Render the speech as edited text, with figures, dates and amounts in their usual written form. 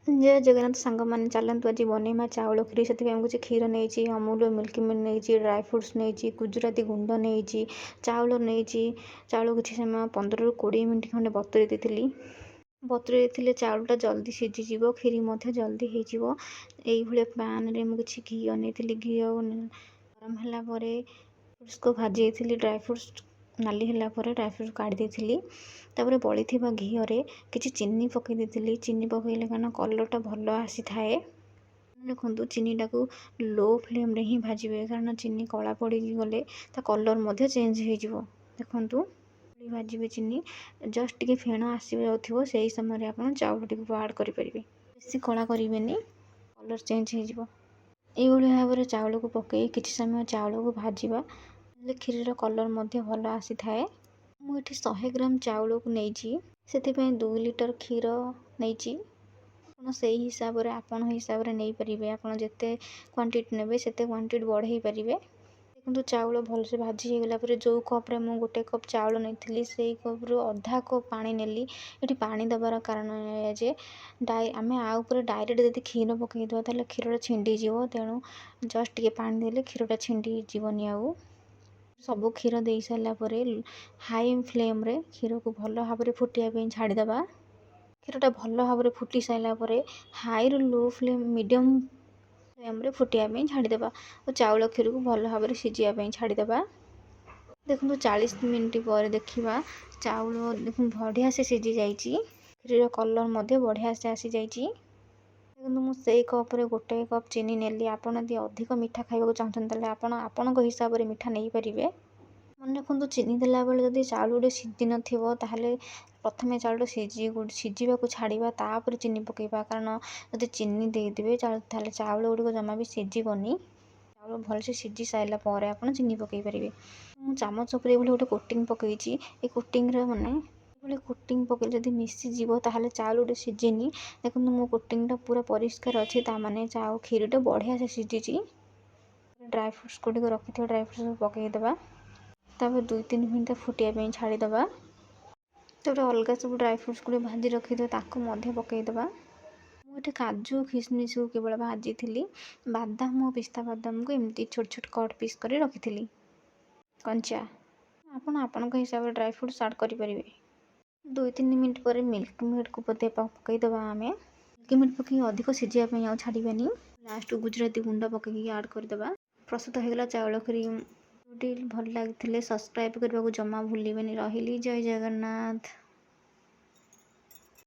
जय जगन्नाथ सांग मैंने चलतु आज बनईमा चाउल खीरी से मुझे क्षीर नहीं अमूल मिल्क मेड नहीं ड्राई फ्रुट्स नहीं गुजराती गुंड नहीं चाउल नहीं चाउल किसी समय 15 ରୁ 20 मिनट खंडे बतुरी देती बतुरी चाउलटा जल्दी सीझीज क्षीरी जल्दी हो पैन रे मुझे घी नहीं घी गरम है उसको भाजी ड्राई फ्रुट्स नाली है ड्राई फ्रुट्स काढ़ी देती बड़ी घी किसी चीनी पकई देती चीनी पकईले क्या कलरटा भल आसी थाए देखो चीनीटा को लो फ्लेम रे ही भाजबे कारण चीनी कला पड़ गले कलर चेंज हो देखु भाजबे चीनी जस्ट टे फेण आस जाऊ से समय आप चाउल टी आड करेंगे बेसी कला करेंगे कलर चेंज हो भाव में चाउल को पकई किसी समय चाउल को भाजवा क्षीर कलर भल आसी थाए मुझे 100 ग्राम चाउल को नहीं से 2 लीटर क्षीर नहीं से हिसाब से आपण हिसाब से नहीं पारे आपड़ जिते क्वांटिटी ने से क्वांटिटी बढ़े पारे देखो चाउल भलसे भाजी होगला जो कप्रे मुझे गोटे कप चाउल नहीं से कप रु अधा कप पानी नेली ये पानी दबार कारण जे आम आउे डायरेक्ट यदि क्षीर पकईदे तो क्षीर छिंडीज तेणु जस्ट टे पानी देले क्षीरटा छिंडीजनी आउ सब क्षीर दे सारापर हाई फ्लेम रे क्षीर को भल भाव में फुटापी छाड़ीदे क्षीरटा भल भाव में फुटी सारापर हाई रु लो फ्लेम मीडियम फ्लेम रे फुटापी छाड़ीदे और चाउल क्षीर को भल भाव में सीझापी छाड़ीदे देखो 40 मिनट पर देखा चाउल देख बढ़िया से सीझी जाइए क्षीर कलर बढ़िया से आसी जाइए देखो मुझे कप्रे गोटे कप चीनी नेली आपड़ यदि अधिक मीठा खावा चाहते आपण हिसाब से मीठा नहीं पारे मन रखु चीनी देला बेले जब चाउल गोटे सीझी नाल प्रथम चाउल सीझा छाड़ा तापर चीनी पकईवा कारण जब चीनी देदेवे चाउल गुड़िक जमा भी सीझबनी चाउल भलसे सीझी सारापर आप चीनी पकई पारे चामच उपर गोटे कोटिंग पकई ये कोटिंग माने कोटिंग पकईले जब मिसीज ताल चाउल गोटे सीझेनी देखो मो कोटिंगटा पूरा परिष्कार अच्छी ताने चाउ क्षीरटा बढ़िया से सीझी ड्राई फ्रुट्स गुड़िक रखी ड्राई फ्रुट्स पकईदे 2-3 मिनट फुटापी छाड़ीदे अलग सब ड्राई फ्रुट्स गुड़ भाजी रखी पकईदे मुझे काजू किशमिश को केवल भाजी थी बादाम और पिस्ता बादाम को एमती छोट छोट कट पीस कर रखी कंचा आपण हिसाब से ड्राई फ्रुट्स आड करेंगे 2-3 मिनट पर मिल्क मेड को पकईदे आम मिल्क मेड पकई अधिक सीझापी आ छाड़बानी लास्ट गुजराती गुंड पकई आड करदे प्रस्तुत होगा चाउल खीरी भल लगी सब्सक्राइब करने को जमा भूल रही। जय जगन्नाथ।